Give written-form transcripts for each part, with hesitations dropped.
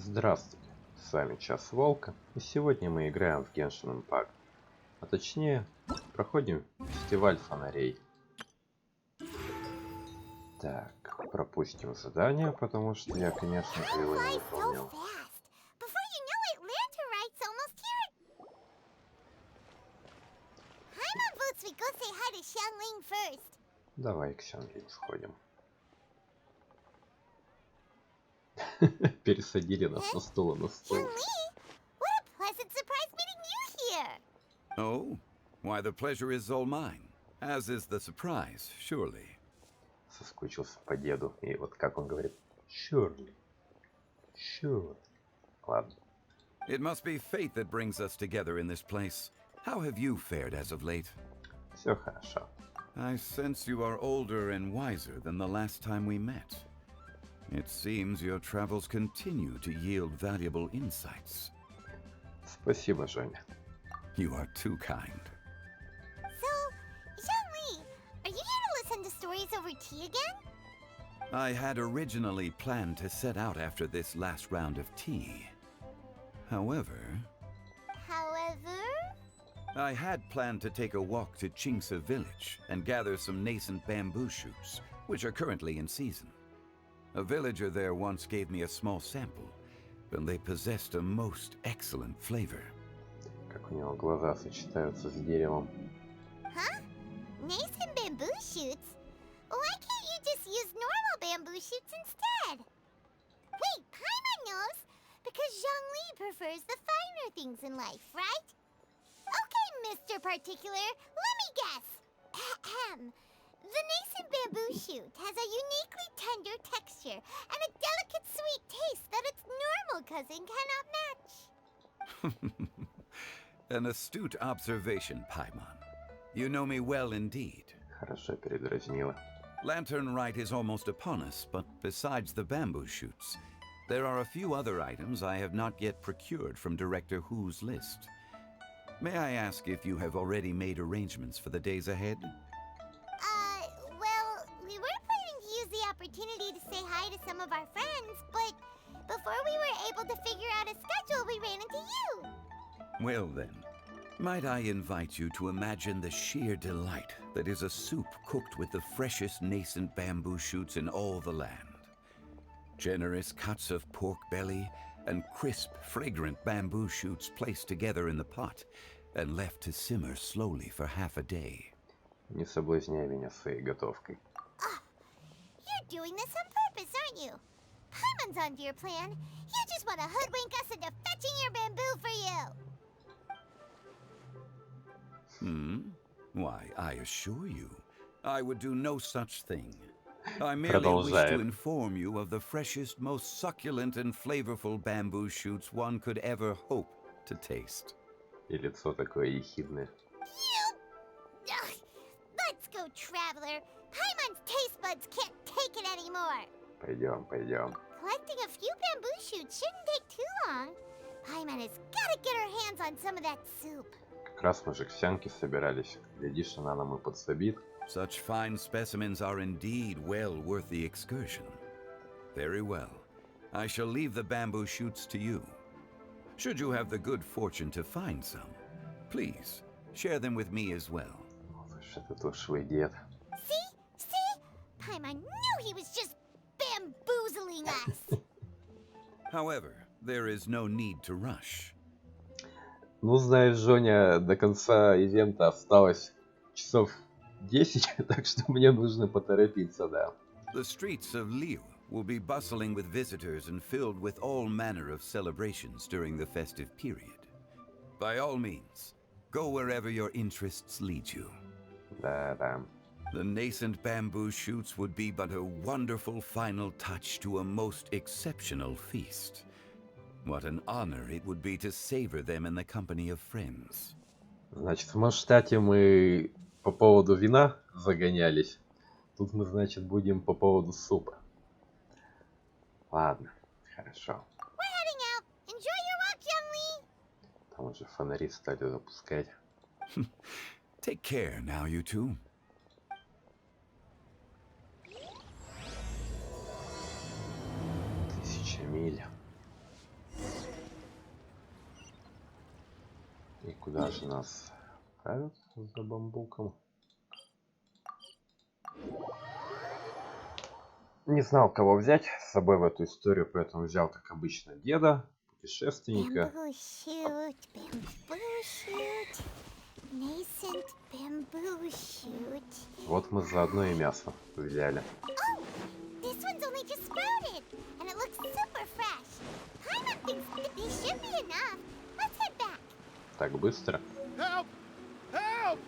Здравствуйте, с вами Час Волка, и сегодня мы играем в Геншин Импакт, а точнее, проходим фестиваль фонарей. Так, пропустим задание, потому что я, конечно же, его не выполнял. Давай к Сянлин сходим. Пересадили нас со стула на стул. Oh, why the pleasure is all mine, as is the surprise, surely. Соскучился по деду, и вот как он говорит, surely, sure. Ладно. It must be fate that brings us together in this place. How have you fared as of late? Все хорошо. I sense you are older and wiser than the last time we met. It seems your travels continue to yield valuable insights. Спасибо, Женя. You are too kind. So, Zhongli, are you here to listen to stories over tea again? I had originally planned to set out after this last round of tea. However, I had planned to take a walk to Qingse village and gather some nascent bamboo shoots, which are currently in season. A villager there once gave me a small sample, and they possessed a most excellent flavor. Как у него глаза сочетаются с деревом. Huh? Nascent bamboo shoots? Why can't you just use normal bamboo shoots instead? Wait, Pаймon knows, because Zhongli prefers the finer things in life, right? Okay, Mr. Particular, let me guess. The nascent bamboo shoot has a uniquely tender texture and a delicate sweet taste that its normal cousin cannot match. An astute observation, Paimon. You know me well indeed. Хорошо передразнила. Lantern Rite is almost upon us, but besides the bamboo shoots, there are a few other items I have not yet procured from Director Hu's list. May I ask if you have already made arrangements for the days ahead? Well, we were planning to use the opportunity to say hi to some of our friends, but before we were able to figure out a schedule, we ran into you. Well then, might I invite you to imagine the sheer delight that is a soup cooked with the freshest nascent bamboo shoots in all the land. Generous cuts of pork belly and crisp, fragrant bamboo shoots placed together in the pot and left to simmer slowly for half a day. Не соблазняй меня своей готовкой. You're doing this on purpose, aren't you? Paimon's onto your plan. You just want to hoodwink us into fetching your bamboo for you. Why, I assure you, I would do no such thing. I merely wish to inform you of the freshest, most succulent and flavorful bamboo shoots one could ever hope to taste. И лицо такое ехидное. Let's go, traveler. Paimon's taste buds can't take it anymore. Пойдем. Collecting a few bamboo shoots shouldn't take too long. Paimon has got to get her hands on some of that soup. Как раз мы же к Сянке собирались. Глядишь, она нам и подсобит. Such fine specimens are indeed well worth the excursion. Very well. I shall leave the bamboo shoots to you. Should you have the good fortune to find some, please share them with me as well. Это ушлый дед. See? Paimon knew he was just bamboozling us. However, there is no need to rush. Ну, знаешь, Жоня, до конца ивента осталось часов 10, так что мне нужно поторопиться, да. The streets of Liu will be bustling with visitors and filled with all manner of celebrations during the festive period. By all means, go wherever your interests lead you. Да. The nascent bamboo shoots would be but a wonderful final touch to a most exceptional feast. What an honor it would be to savor them in the company of friends. Значит, в Масштате мы по поводу вина загонялись. Тут мы, значит, будем по поводу супа. Ладно, хорошо. We're heading out. Enjoy your walk, Zhongli. Там уже фонари стали запускать. Take care now, you two. 1000 миль. И куда же нас отправят за бамбуком? Не знал, кого взять с собой в эту историю, поэтому взял, как обычно, деда, путешественника. Bamboo shoot, bamboo shoot, nascent bamboo shoot. Вот мы заодно и мясо взяли. Oh, this one's only just sprouted, and it looks super fresh. Paimon thinks that this should be enough. Let's head back. Так быстро. Help! Help!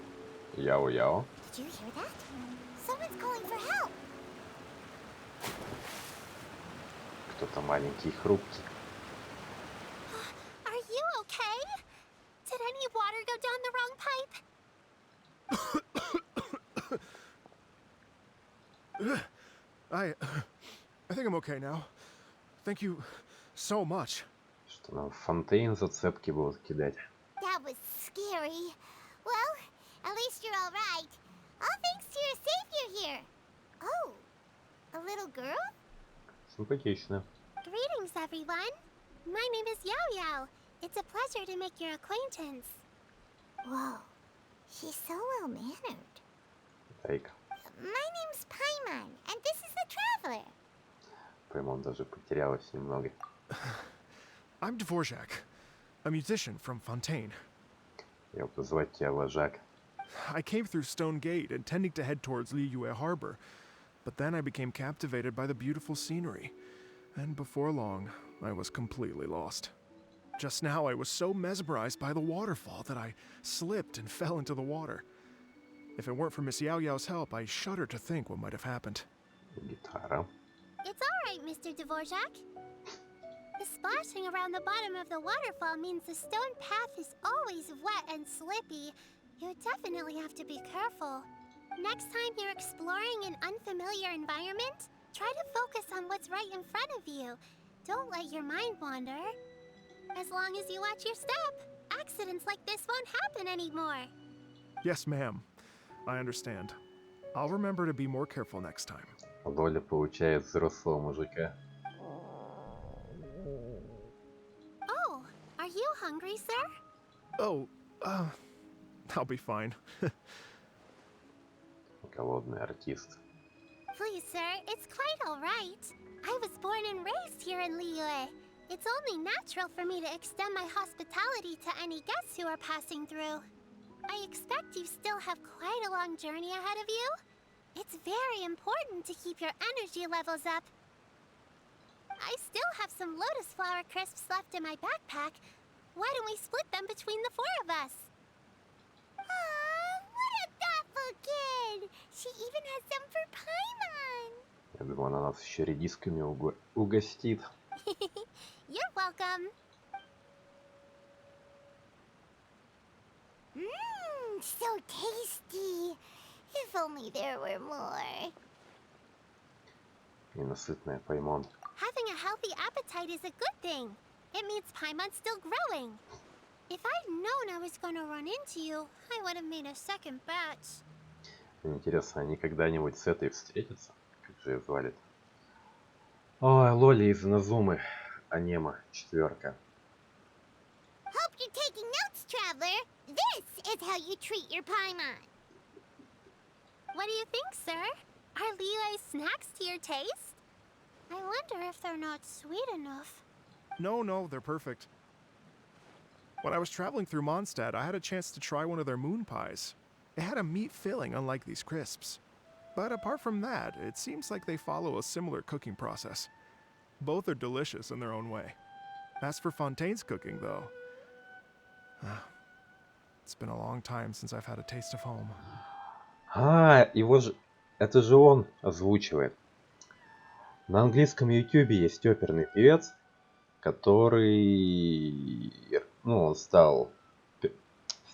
Яо-яо. Did you hear that? Someone's calling for help. Кто-то маленький и хрупкий. Are you okay? Did any water go down the wrong pipe? I think I'm okay now. Thank you so much. Что нам в фонтейн зацепки будут кидать. That was scary. Well, at least you're all right. All thanks to your savior here. Oh, a little girl? Sимпатично. Greetings, everyone. My name is Yao Yao. It's a pleasure to make your acquaintance. Whoa, she's so well-mannered. Дай-ка. My name's Paimon, and this is the traveler. Паймон даже потерялась немного. I'm Dvorak, a musician from Fontaine. Я буду звать тебя вожак. I came through Stone Gate intending to head towards Liyue Harbor, but then I became captivated by the beautiful scenery, and before long, I was completely lost. Just now, I was so mesmerized by the waterfall that I slipped and fell into the water. If it weren't for Miss Yao Yao's help, I shudder to think what might have happened. Гитара. It's all right, Mr. Dvorak. The splashing around the bottom of the waterfall means the stone path is always wet and slippy. You definitely have to be careful. Next time you're exploring an unfamiliar environment, try to focus on what's right in front of you. Don't let your mind wander. As long as you watch your step, accidents like this won't happen anymore. Yes, ma'am. I understand. I'll remember to be more careful next time. Лоля получает взрослого мужика. Oh, are you hungry, sir? Oh, I'll be fine. Голодный артист. Please, sir, it's quite all right. I was born and raised here in Liyue. It's only natural for me to extend my hospitality to any guests who are passing through. I expect you still have quite a long journey ahead of you. It's very important to keep your energy levels up. I still have some lotus flower crisps left in my backpack. Why don't we split them between the four of us? Aw, what a thoughtful kid! She even has some for Paimon! Я думаю, она нас еще редисками угостит. You're welcome. Mmm, so tasty. If only there were more. Ненасытная Паймон. Having a healthy appetite is a good thing. It means Paimon's still growing. If I'd known I was going to run into you, I would have made a second batch. Интересно, они когда-нибудь с этой встретятся? Как же ее звали-то? Ой, Лоли из Назумы. Анема 4. Hope you're taking notes, traveler. This is how you treat your Paimon. What do you think, sir? Are Liyue's snacks to your taste? I wonder if they're not sweet enough. No, they're perfect. When I was traveling through Mondstadt, I had a chance to try one of their moon pies. It had a meat filling, unlike these crisps. But apart from that, it seems like they follow a similar cooking process. Both are delicious in their own way. As for Fontaine's cooking, though, it's been a long time since I've had a taste of home. Его же... Это же он озвучивает. На английском ютубе есть оперный певец, который... Ну, он стал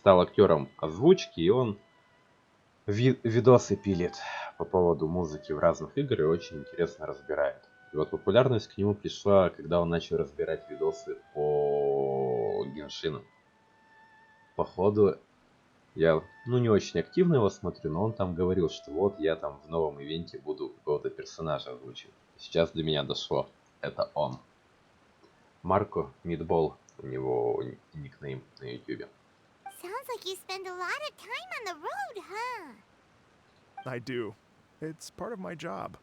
актером озвучки, и он видосы пилит по поводу музыки в разных играх и очень интересно разбирает. И вот популярность к нему пришла, когда он начал разбирать видосы по Геншину. Походу, я не очень активно его смотрю, но он там говорил, что вот я там в новом ивенте буду какого-то персонажа озвучивать. Сейчас до меня дошло. Это он. Марко Мидбол, у него никнейм на ютубе. like you spend a lot of time on the road, huh? I do. It's part of my job.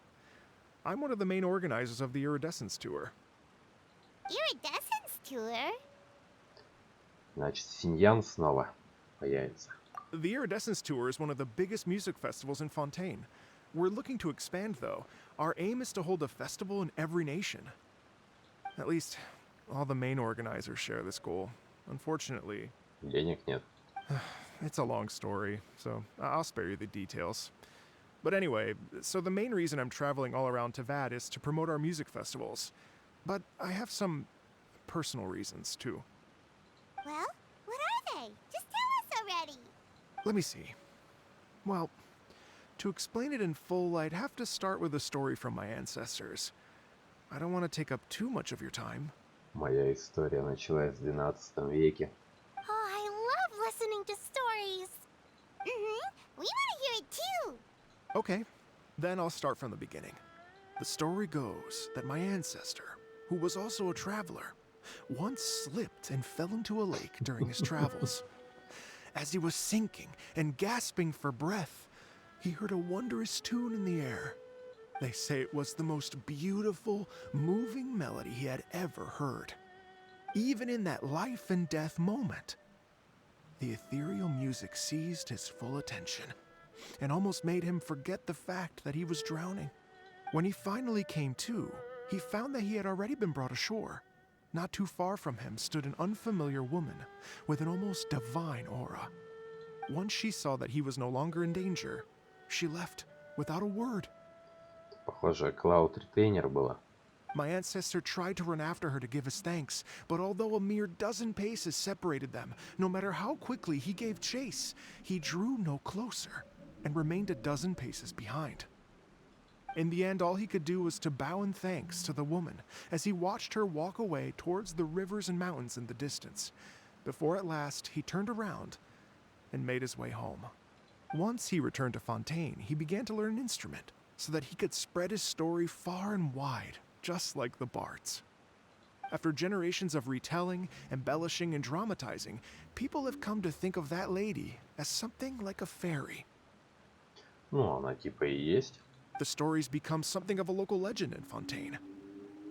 I'm one of the main organizers of the Iridescence Tour. Iridescence tour? Значит, Синь Янь снова появится. The Iridescence Tour is one of the biggest music festivals in Fontaine. We're looking to expand, though. Our aim is to hold a festival in every nation. At least, all the main organizers share this goal. Unfortunately, Денег нет. it's a long story, so I'll spare you the details. But anyway, so the main reason I'm traveling all around Tavad is to promote our music festivals. But I have some personal reasons, too. Well, what are they? Just tell us already. Let me see. Well, to explain it in full, I'd have to start with a story from my ancestors. I don't want to take up too much of your time. Моя история началась в XII веке. Oh, I love listening to stories. We want to hear it too. Okay, then I'll start from the beginning. The story goes that my ancestor, who was also a traveler, once slipped and fell into a lake during his travels. As he was sinking and gasping for breath, he heard a wondrous tune in the air. They say it was the most beautiful, moving melody he had ever heard. Even in that life and death moment, the ethereal music seized his full attention and almost made him forget the fact that he was drowning. When he finally came to, he found that he had already been brought ashore. Not too far from him stood an unfamiliar woman with an almost divine aura. Once she saw that he was no longer in danger, she left without a word. Похоже, Клауд-ретейнер была. My ancestor tried to run after her to give his thanks, but although a mere dozen paces separated them, no matter how quickly he gave chase, he drew no closer and remained a dozen paces behind. In the end, all he could do was to bow in thanks to the woman as he watched her walk away towards the rivers and mountains in the distance, before at last he turned around and made his way home. Once he returned to Fontaine, he began to learn an instrument so that he could spread his story far and wide, just like the bards. After generations of retelling, embellishing, and dramatizing, people have come to think of that lady as something like a fairy. Ну, она типа и есть. The story's become something of a local legend in Fontaine.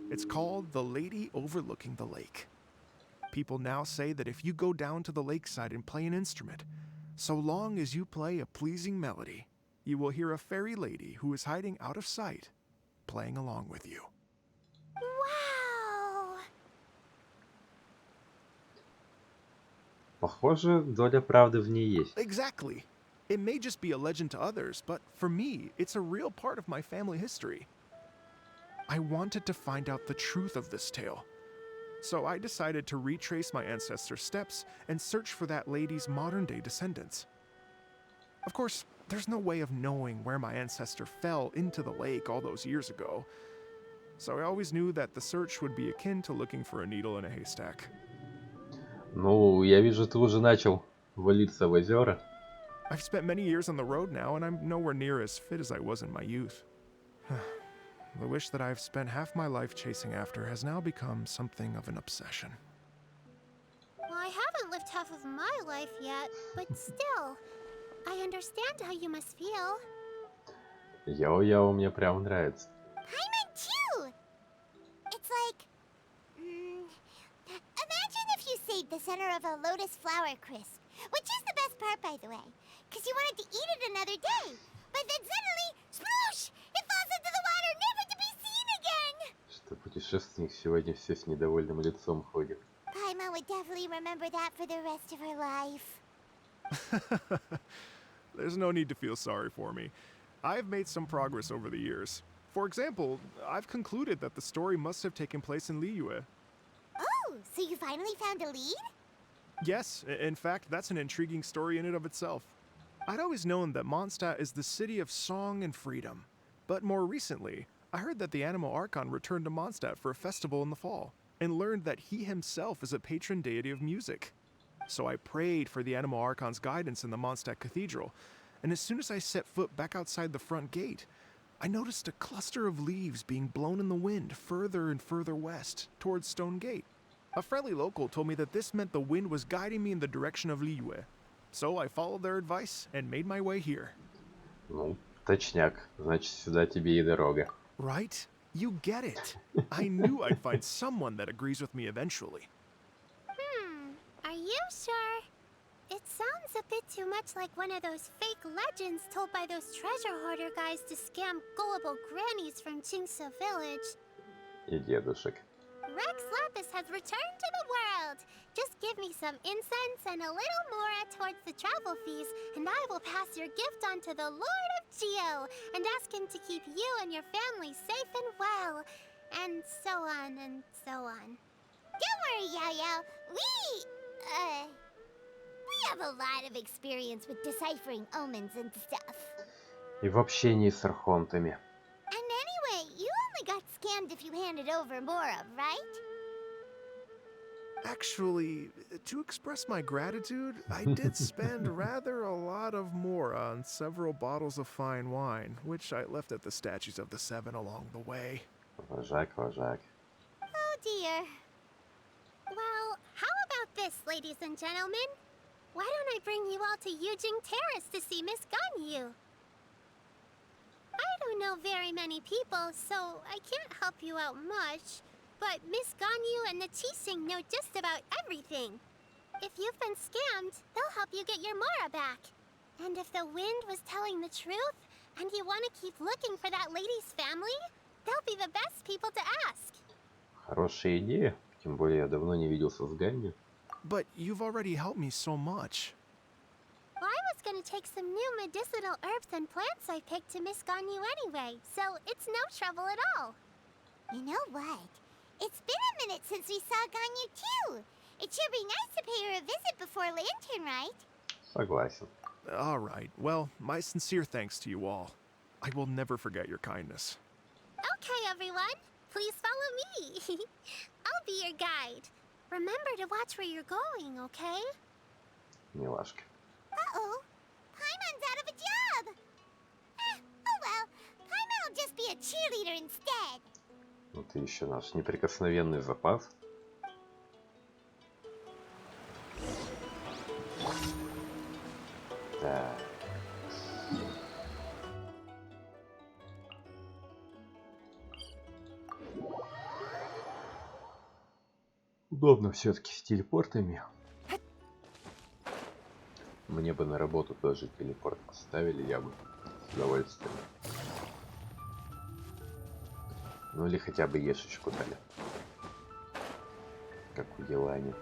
It's called The Lady Overlooking the Lake. People now say that if you go down to the lakeside and play an instrument, so long as you play a pleasing melody, you will hear a fairy lady who is hiding out of sight, playing along with you. Wow. Похоже, доля правды в ней есть. Exactly. It may just be a legend to others, but for me, it's a real part of my family history. I wanted to find out the truth of this tale, so I decided to retrace my ancestors' steps and search for that lady's modern-day descendants. Of course, there's no way of knowing where my ancestor fell into the lake all those years ago, so I always knew that the search would be akin to looking for a needle in a haystack. Ну, я вижу, ты уже начал валиться в озера. I've spent many years on the road now, and I'm nowhere near as fit as I was in my youth. The wish that I've spent half my life chasing after has now become something of an obsession. Well, I haven't lived half of my life yet, but still, I understand how you must feel. Яо-яо мне прям нравится. Pаймon too! It's like... imagine if you saved the center of a lotus flower crisp, which is the best part, by the way, because you wanted to eat it another day. But then suddenly, sploosh! It falls into the water, never to be seen again! Что путешественник сегодня все с недовольным лицом ходит. Paimon would definitely remember that for the rest of her life. There's no need to feel sorry for me. I've made some progress over the years. For example, I've concluded that the story must have taken place in Liyue. Oh, so you finally found a lead? Yes, in fact, that's an intriguing story in and of itself. I'd always known that Mondstadt is the city of song and freedom, but more recently, I heard that the Animal Archon returned to Mondstadt for a festival in the fall, and learned that he himself is a patron deity of music. So I prayed for the Animal Archon's guidance in the Mondstadt Cathedral, and as soon as I set foot back outside the front gate, I noticed a cluster of leaves being blown in the wind further and further west, towards Stone Gate. A friendly local told me that this meant the wind was guiding me in the direction of Liyue. so I followed their advice and made my way here. Ну, точняк. Значит, сюда тебе и дорога. Right? You get it. I knew I'd find someone that agrees with me eventually. Are you sure? It sounds a bit too much like one of those fake legends told by those treasure hoarder guys to scam gullible grannies from Jingsa village. И дедушек. Rex Lapis has returned to the world. Just give me some incense and a little more towards the travel fees, and I will pass your gift on to the Lord of Geo and ask him to keep you and your family safe and well. And so on and so on. Don't worry, Yao-Yao. We have a lot of experience with deciphering omens and stuff. И в общении с архонтами. And anyway, you only got scammed if you handed over Mora, right? Actually, to express my gratitude, I did spend rather a lot of more on several bottles of fine wine, which I left at the statues of the seven along the way. Вожак, вожак. Oh dear. Well, how about this, ladies and gentlemen? Why don't I bring you all to Yujing Terrace to see Miss Gan Yu? I don't know very many people, so I can't help you out much. But Miss Gan Yu and the Qixing know just about everything. If you've been scammed, they'll help you get your Mora back. And if the wind was telling the truth, and you want to keep looking for that lady's family, they'll be the best people to ask. Хорошая идея. Тем более я давно не виделся с Ганью. But you've already helped me so much. Well, I was gonna take some new medicinal herbs and plants I picked to Miss Gan Yu anyway, so it's no trouble at all. You know what? It's been a minute since we saw Gan Yu too. It should be nice to pay her a visit before Lantern, right? Soгласен. All right. Well, my sincere thanks to you all. I will never forget your kindness. Okay, everyone. Please follow me. I'll be your guide. Remember to watch where you're going, okay? Милашка. Uh-oh. Paimon's out of a job. Oh well. Paimon will just be a cheerleader instead. Ну ты еще наш неприкосновенный запас. Так. Удобно все-таки с телепортами. Мне бы на работу тоже телепорт поставили, я бы с удовольствием. Ну или хотя бы ешечку дали. Как у Елани.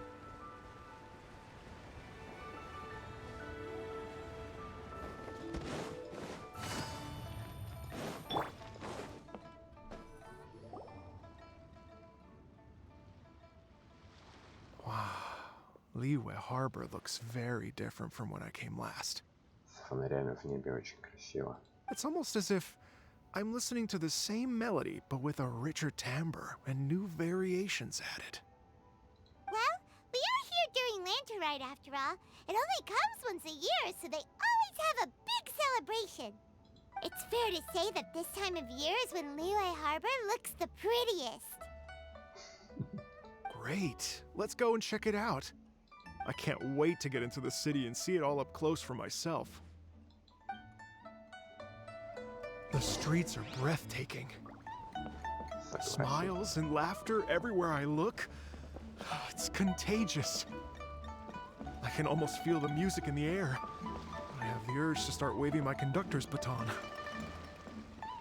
Liyue Harbor looks very different from when I came last. С фонарями в небе очень красиво. It's almost as if I'm listening to the same melody, but with a richer timbre and new variations added. Well, we are here during Lantern Rite after all. It only comes once a year, so they always have a big celebration. It's fair to say that this time of year is when Liyue Harbor looks the prettiest. Great. Let's go and check it out. I can't wait to get into the city and see it all up close for myself. The streets are breathtaking. Согласен. Smiles and laughter everywhere I look. It's contagious. I can almost feel the music in the air. I have the urge to start waving my conductor's baton.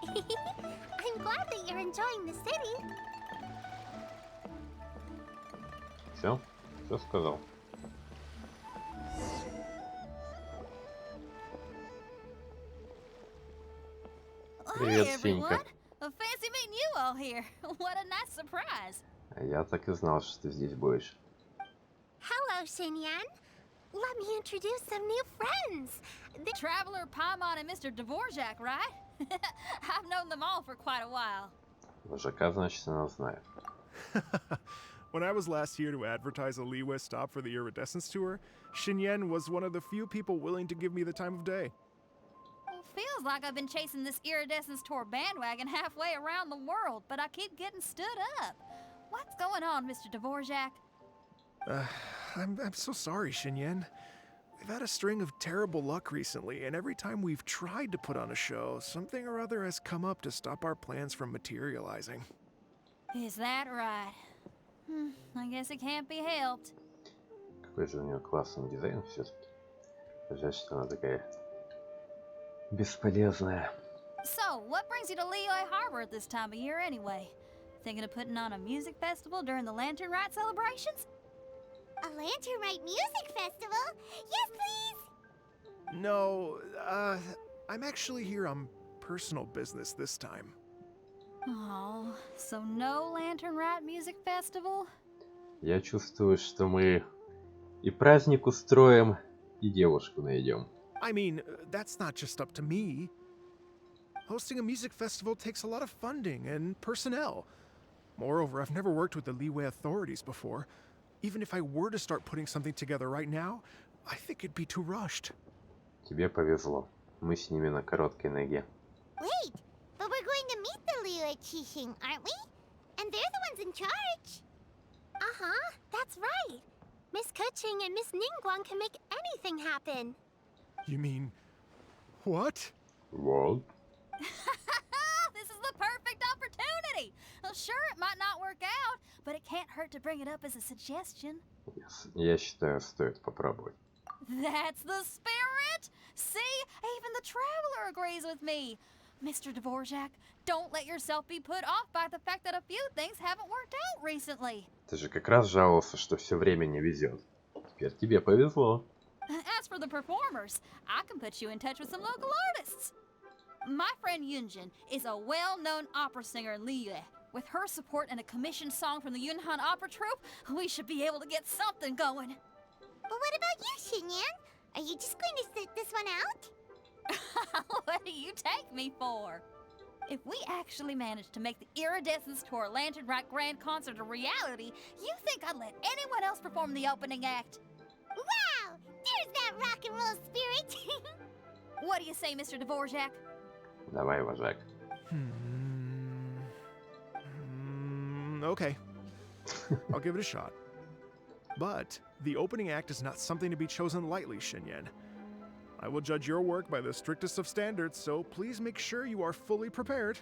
I'm glad that you're enjoying the city. Все? Все сказал. Привет, Синька. Fancy meeting you all here. What a nice surprise. А я так и знал, что ты здесь будешь. Hello, Sинь Янь. Let me introduce some new friends. The Traveler, Pаймon, and Mr. Dvorak, right? I've known them all for quite a while. Вожака, значит, она знает. When I was last here to advertise a Liyue stop for the Iridescence Tour, Shin Yen was one of the few people willing to give me the time of day. Well, feels like I've been chasing this Iridescence Tour bandwagon halfway around the world, but I keep getting stood up. What's going on, Mr. Dvorak? I'm so sorry, Shin Yen. I've had a string of terrible luck recently, and every time we've tried to put on a show, something or other has come up to stop our plans from materializing. Is that right? I guess it can't be helped. Какой же у нее классный дизайн все-таки. Жаль, что она такая бесполезная. So, what brings you to Liyue Harbor at this time of year anyway? Thinking of putting on a music festival during the Lantern Rite celebrations? A Lantern Rite music festival? Yes, please! No, I'm actually here on personal business this time. Oh, so no Lantern Rite music festival? Я чувствую, что мы и праздник устроим, и девушку найдем. I mean, that's not just up to me. Hosting a music festival takes a lot of funding and personnel. Moreover, I've never worked with the Liyue authorities before. Even if I were to start putting something together right now, I think it'd be too rushed. Тебе повезло. Мы с ними на короткой ноге. Wait, but we're going to meet the Liyue Qixing, aren't we? And they're the ones in charge. Uh-huh, that's right. Miss Kuching and Miss Ningguang can make anything happen. You mean... what? Вот. This is the perfect opportunity! Well, sure, it might not work out, but it can't hurt to bring it up as a suggestion. Я считаю, стоит попробовать. That's the spirit! See, even the traveler agrees with me. Mr. Dvorak, don't let yourself be put off by the fact that a few things haven't worked out recently. Ты же как раз жаловался, что все время не везет. Теперь тебе повезло. As for the performers, I can put you in touch with some local artists. My friend Yunjin is a well-known opera singer in Liyue. With her support and a commissioned song from the Yunhan Opera Troupe, we should be able to get something going. But what about you, Shinyan? Are you just going to sit this one out? What do you take me for? If we actually managed to make the Iridescence Tour Lantern Rite Grand Concert a reality, you think I'd let anyone else perform the opening act? Wow! There's that rock and roll spirit! What do you say, Mr. Dvorak? Давай, вожак. Okay. I'll give it a shot. But the opening act is not something to be chosen lightly, Shinь Yan. I will judge your work by the strictest of standards, so please make sure you are fully prepared.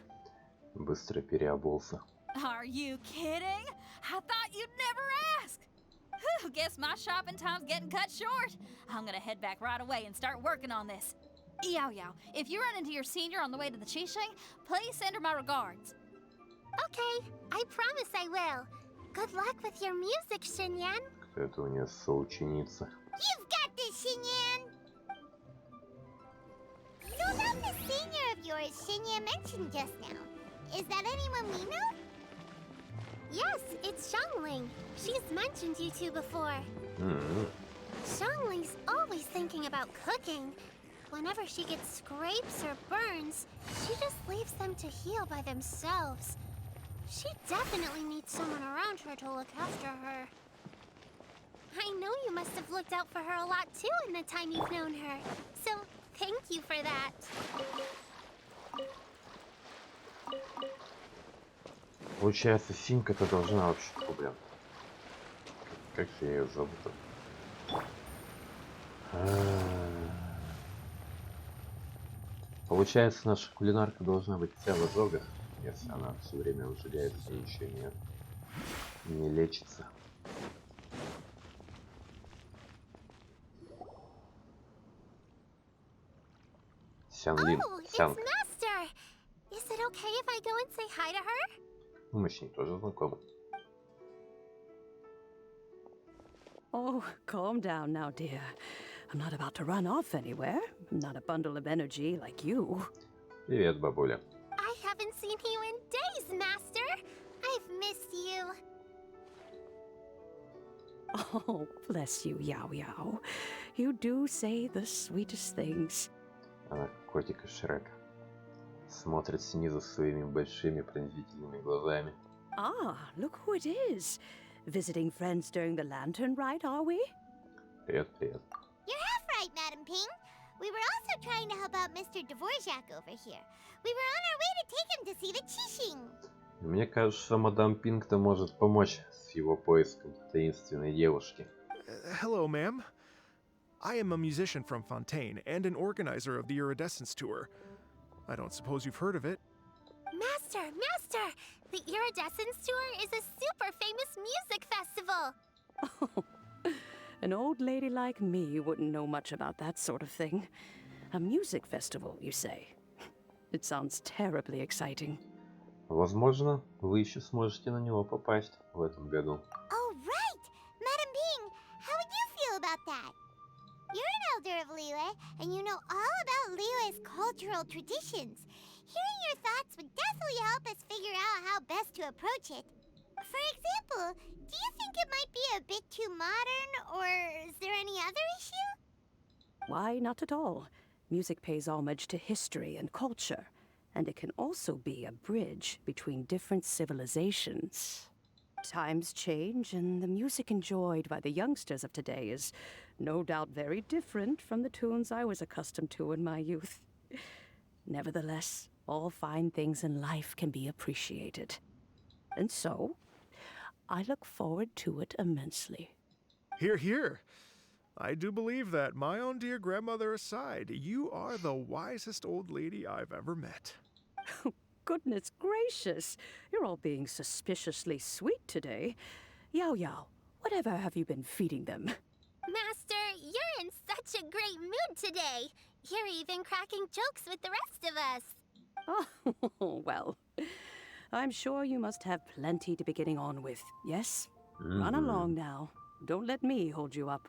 Быстро переобулся. Are you kidding? I thought you'd never ask. Whew, guess my shopping time's getting cut short. I'm gonna head back right away and start working on this. Yao Yao, if you run into your senior on the way to the Qixing, please send her my regards. Okay, I promise I will. Good luck with your music, Shinь Yan. Кто это у нее соученица? You've got this, Shinyan! So about the senior of yours Shinyan mentioned just now. Is that anyone we know? Yes, it's Xiangling. She's mentioned you two before. Xiangling's always thinking about cooking. Whenever she gets scrapes or burns, she just leaves them to heal by themselves. She definitely needs someone around her to look after her. I know you must have looked out for her a lot too in the time you've known her. So, thank you for that. Получается, Синька-то должна вообще... О, блин. Как я ее зову-то? Получается, наша кулинарка должна быть вся в ожогах, если она все время выжигается и еще не лечится. Сянлин. Oh, it's Сянг. Master! Is it okay if I go and say hi to her? Ну, мы с ней тоже знакомы. Oh, calm down now, dear. I'm not about to run off anywhere. I'm not a bundle of energy like you. Привет, бабуля. I haven't seen you in days, Master! I've missed you. Oh, bless you, Yao Yao. You do say the sweetest things. Она как котик из Шрека. Смотрит снизу своими большими пронзительными глазами. Ah, look who it is. Visiting friends during the lantern rite, are we? Привет, привет. You're half right, Madam Ping. We were also trying to help out Mr. Dvorak over here. We were on our way to take him to see the Qixing. Мне кажется, мадам Пинг-то может помочь с его поиском таинственной девушки. Hello, ma'am. I am a musician from Fontaine and an organizer of the Iridescence Tour. I don't suppose you've heard of it. Master! The Iridescence Tour is a super famous music festival! An old lady like me wouldn't know much about that sort of thing. A music festival, you say? It sounds terribly exciting. Возможно, вы еще сможете на него попасть в этом году. Oh, right! Madam Bing, how would you feel about that? You're an elder of Liyue, and you know all about Liyue's cultural traditions. Hearing your thoughts would definitely help us figure out how best to approach it. For example, do you think it might be a bit too modern, or is there any other issue? Why, not at all. Music pays homage to history and culture, and it can also be a bridge between different civilizations. Times change, and the music enjoyed by the youngsters of today is no doubt very different from the tunes I was accustomed to in my youth. Nevertheless, all fine things in life can be appreciated. And so, I look forward to it immensely. Hear, hear. I do believe that, my own dear grandmother aside, you are the wisest old lady I've ever met. Goodness gracious, you're all being suspiciously sweet today. Yao Yao, whatever have you been feeding them? Master, you're in such a great mood today. You're even cracking jokes with the rest of us. Oh, well, I'm sure you must have plenty to be getting on with, yes? Run along now. Don't let me hold you up.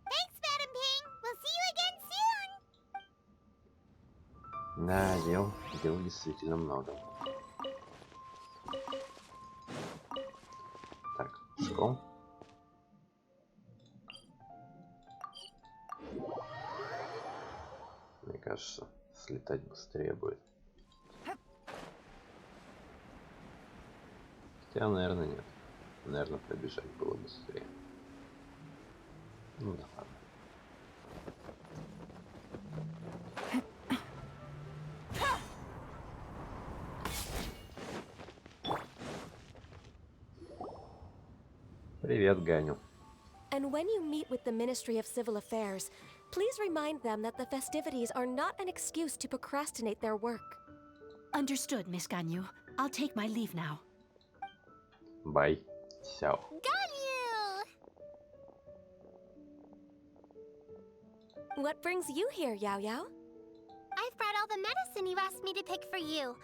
Thanks, Madam Ping. We'll see you again soon. Да, дел действительно много. Так, пешком. Мне кажется, слетать быстрее будет. Хотя, наверное, нет. Наверное, пробежать было быстрее. Ну да ладно. Привет, Ганю. And when you meet with the Ministry of Civil Affairs, please remind them that the festivities are not an excuse to procrastinate their work. Understood, Miss Ganyu. I'll take my leave now. Бай. Сяо. Ganyu! What brings you here, Yao Yao? I've brought all the medicine you asked me to pick for you.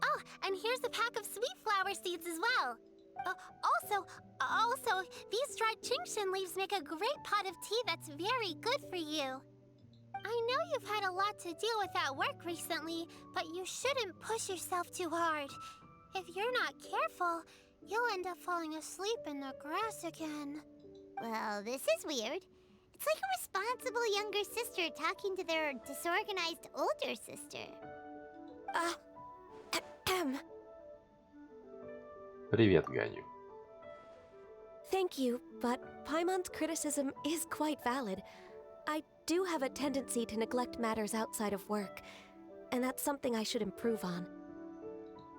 Oh, and here's a pack of sweet flower seeds as well. Also, these dried Qingshan leaves make a great pot of tea that's very good for you. I know you've had a lot to deal with at work recently, but you shouldn't push yourself too hard. If you're not careful, you'll end up falling asleep in the grass again. Well, this is weird. It's like a responsible younger sister talking to their disorganized older sister. Привет, Ганю. Thank you, but Paimon's criticism is quite valid. I do have a tendency to neglect matters outside of work, and that's something I should improve on.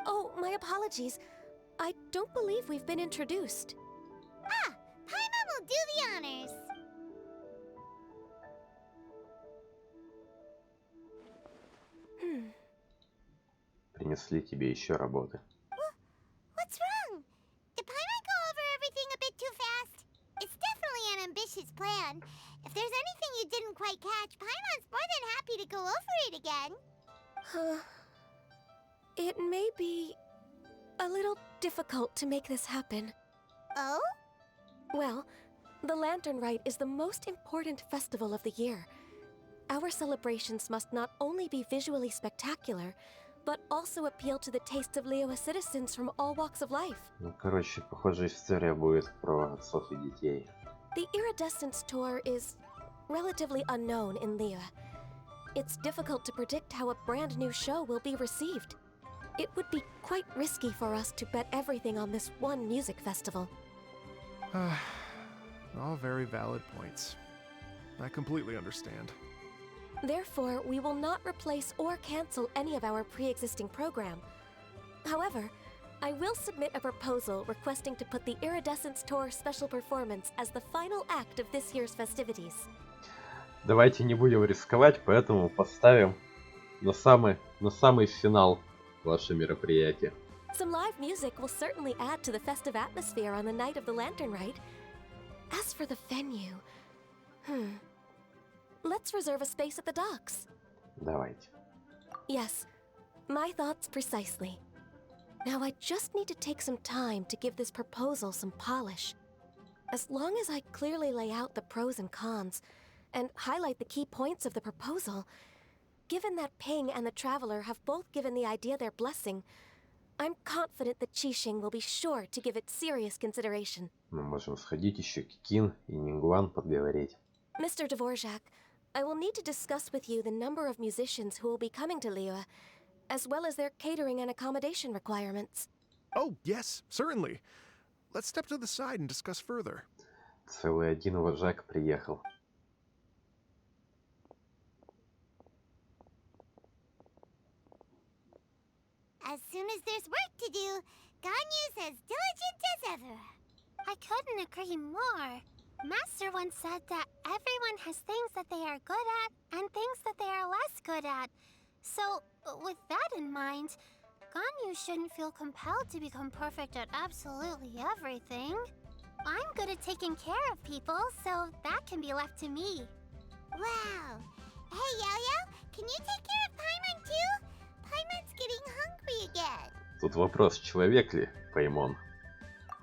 Oh, my apologies. I don't believe we've been introduced. Ah, Paimon will do the honors. Принесли тебе еще работы. What's wrong? Did Paimon go over everything a bit too fast? It's definitely an ambitious plan. If there's anything you didn't quite catch, Paimon's more than happy to go over it again. It may be a little difficult to make this happen. Oh? Well, the Lantern Rite is the most important festival of the year. Our celebrations must not only be visually spectacular, but also appeal to the tastes of Liyue citizens from all walks of life. Ну, короче, похоже, история будет про отцов и детей. The Iridescence Tour is relatively unknown in Liyue. It's difficult to predict how a brand new show will be received. It would be quite risky for us to bet everything on this one music festival. All very valid points. I completely understand. Therefore, we will not replace or cancel any of our pre-existing program. However, I will submit a proposal requesting to put the Iridescence Tour special performance as the final act of this year's festivities. Давайте не будем рисковать, поэтому поставим на самый финал ваше мероприятие. Some live music will certainly add to the festive atmosphere on the night of the lantern rite. As for the venue, let's reserve a space at the docks. Давайте. Yes, my thoughts precisely. Now I just need to take some time to give this proposal some polish. As long as I clearly lay out the pros and cons, and highlight the key points of the proposal, given that Ping and the Traveler have both given the idea their blessing, I'm confident that Qixing will be sure to give it serious consideration. Мы можем сходить еще Кикин и Нингуан подговорить. Mr. Dvorak, I will need to discuss with you the number of musicians who will be coming to Liyue, as well as their catering and accommodation requirements. Oh, yes, certainly. Let's step to the side and discuss further. Целый один вожак приехал. As soon as there's work to do, Ganyu's as diligent as ever. I couldn't agree more. Master once said that everyone has things that they are good at and things that they are less good at. So, with that in mind, Ganyu shouldn't feel compelled to become perfect at absolutely everything. I'm good at taking care of people, so that can be left to me. Wow. Hey, Yo-Yo, can you take care of Paimon too? Paimon's getting hungry again. Тут вопрос, человек ли Паймон?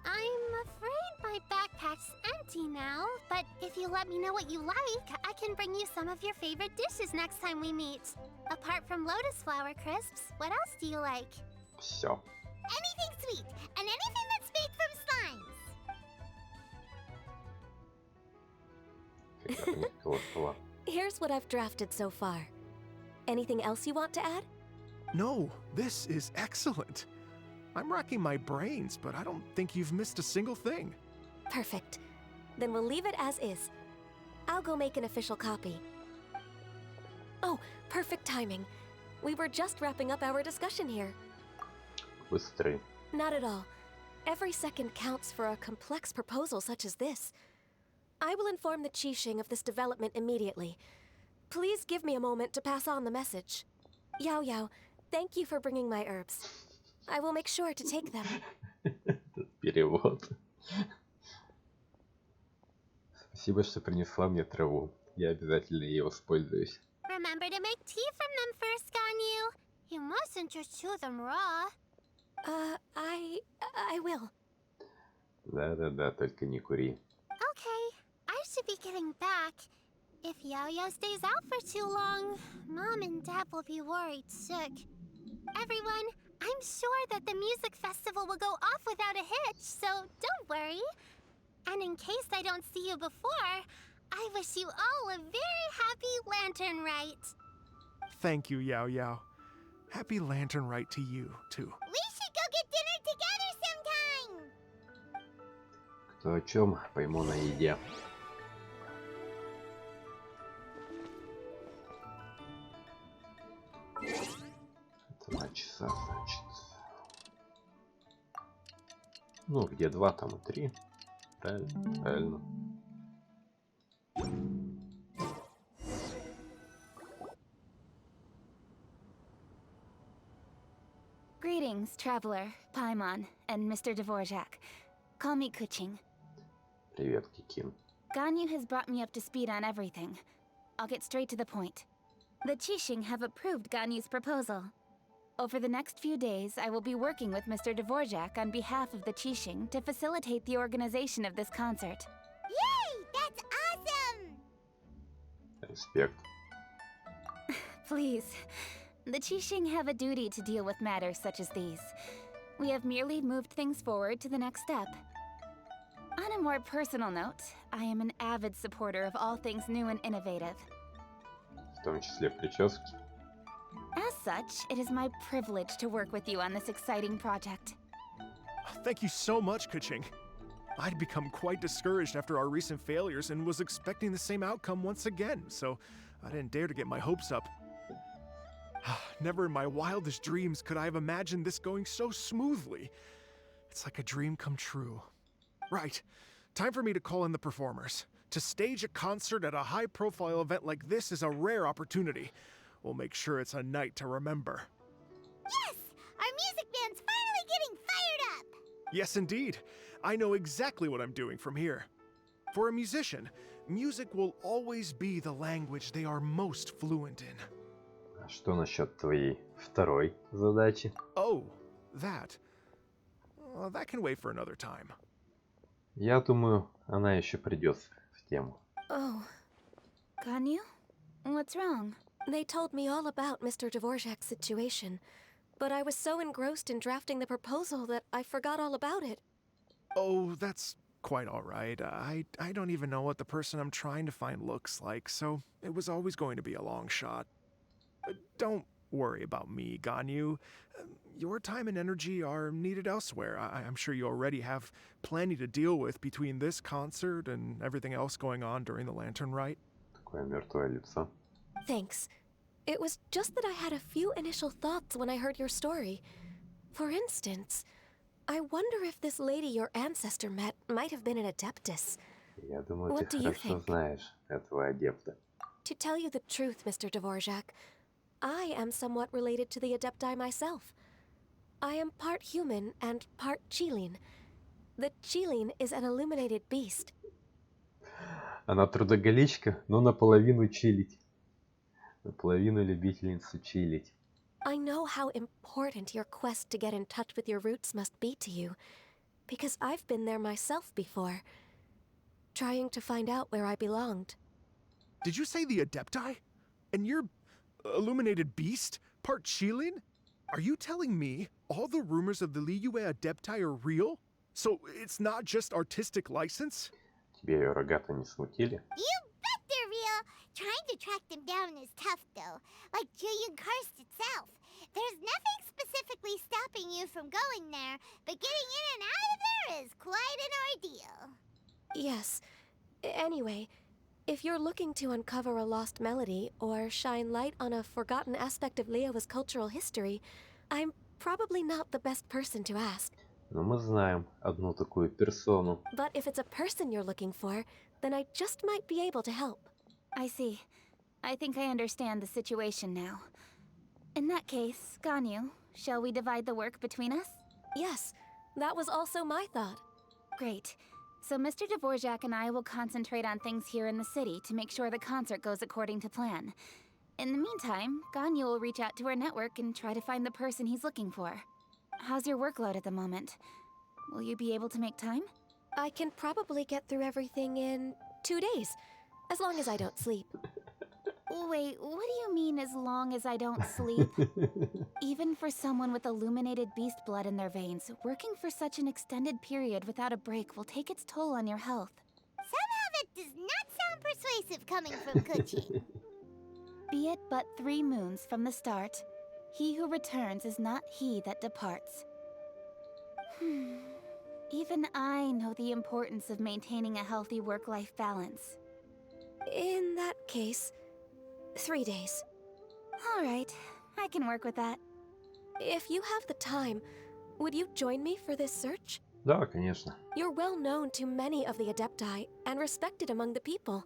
I'm afraid my backpack's empty now, but if you let me know what you like, I can bring you some of your favorite dishes next time we meet. Apart from lotus flower crisps, what else do you like? Все. Anything sweet, and anything that's made from slimes. Фигарник колокола. Here's what I've drafted so far. Anything else you want to add? No, this is excellent. I'm racking my brains, but I don't think you've missed a single thing. Perfect. Then we'll leave it as is. I'll go make an official copy. Oh, perfect timing. We were just wrapping up our discussion here. Быстрый. Not at all. Every second counts for a complex proposal such as this. I will inform the Qixing of this development immediately. Please give me a moment to pass on the message. Yao Yao, thank you for bringing my herbs. I will make sure to take them. Этот перевод. Спасибо, что принесла мне траву. Я обязательно ей воспользуюсь. Remember to make tea from them first, Ganyu. You mustn't just chew them raw. I will. Да-да-да, только не кури. Okay, I should be getting back. If Yo-Yo stays out for too long, Mom and Dad will be worried sick. Everyone, I'm sure that the music festival will go off without a hitch, so don't worry. And in case I don't see you before, I wish you all a very happy lantern rite. Thank you, Yao Yao. Happy lantern rite to you, too. We should go get dinner together sometime. Кто о чем, пойму на еде. 2 часа, значит. Ну, где 2, там и 3. Правильно, правильно. Greetings, Traveler, Paimon, and Mr. Dvorak. Call me Kuching. Привет, Кикин. Ganyu has brought me up to speed on everything. I'll get straight to the point. The Qixing have approved Ganyu's proposal. Over the next few days, I will be working with Mr. Dvorak on behalf of the Qixing to facilitate the organization of this concert. Yay! That's awesome! Респект. Please, the Qixing have a duty to deal with matters such as these. We have merely moved things forward to the next step. On a more personal note, I am an avid supporter of all things new and innovative. В том числе прически. As such, it is my privilege to work with you on this exciting project. Thank you so much, Kuching. I'd become quite discouraged after our recent failures and was expecting the same outcome once again, so I didn't dare to get my hopes up. Never in my wildest dreams could I have imagined this going so smoothly. It's like a dream come true. Right. Time for me to call in the performers. To stage a concert at a high-profile event like this is a rare opportunity. We'll make sure it's a night to remember. Yes! Our music band's finally getting fired up! Yes, indeed. I know exactly what I'm doing from here. For a musician, music will always be the language they are most fluent in. А что насчет твоей второй задачи? Oh, that. Well, that can wait for another time. Я думаю, она еще придется в тему. Oh, Ganyu? What's wrong? they told me all about Mr. Dvorak's situation, but I was so engrossed in drafting the proposal that I forgot all about it. Oh, that's quite all right. I don't even know what the person I'm trying to find looks like, so it was always going to be a long shot. Don't worry about me, Ganyu. Your time and energy are needed elsewhere. I'm sure you already have plenty to deal with between this concert and everything else going on during the Lantern Rite. Такое мертвое лицо. Thanks. It was just that I had a few initial thoughts when I heard your story. For instance, I wonder if this lady your ancestor met might have been an adeptus. Я думаю, What ты do you хорошо think? знаешь этого адепта. To tell you the truth, Mr. Dvorak, I am somewhat related to the adepti myself. I am part human and part Qilin. The Qilin is an illuminated beast. Она трудоголичка, но наполовину чилить. Наполовину любительница чилить. I know how important your quest to get in touch with your roots must be to you, because I've been there myself before, trying to find out where I belonged. Did you say the Adepti? And you're illuminated beast? Part Qilin? Are you telling me all the rumors of the Liyue Adepti are real? So it's not just artistic license? Тебе ее рогата не смутили? You bet they're real! Trying to track them down is tough, though. Like Julian Karst itself. There's nothing specifically stopping you from going there, but getting in and out of there is quite an ordeal. Yes. Anyway, if you're looking to uncover a lost melody or shine light on a forgotten aspect of Liyue's cultural history, I'm probably not the best person to ask. Но мы знаем одну такую персону. But if it's a person you're looking for, then I just might be able to help. I see. I think I understand the situation now. In that case, Ganyu, shall we divide the work between us? Yes, that was also my thought. Great. So Mr. Dvorak and I will concentrate on things here in the city to make sure the concert goes according to plan. In the meantime, Ganyu will reach out to her network and try to find the person he's looking for. How's your workload at the moment? Will you be able to make time? I can probably get through everything in 2 days, as long as I don't sleep. Wait, what do you mean as long as I don't sleep? Even for someone with illuminated beast blood in their veins, working for such an extended period without a break will take its toll on your health. Somehow that does not sound persuasive coming from Kuchi. Be it but 3 moons from the start, he who returns is not he that departs. Even I know the importance of maintaining a healthy work-life balance. In that case, 3 days. All right, I can work with that. If you have the time, would you join me for this search? Да, конечно. You're well known to many of the Adepti and respected among the people.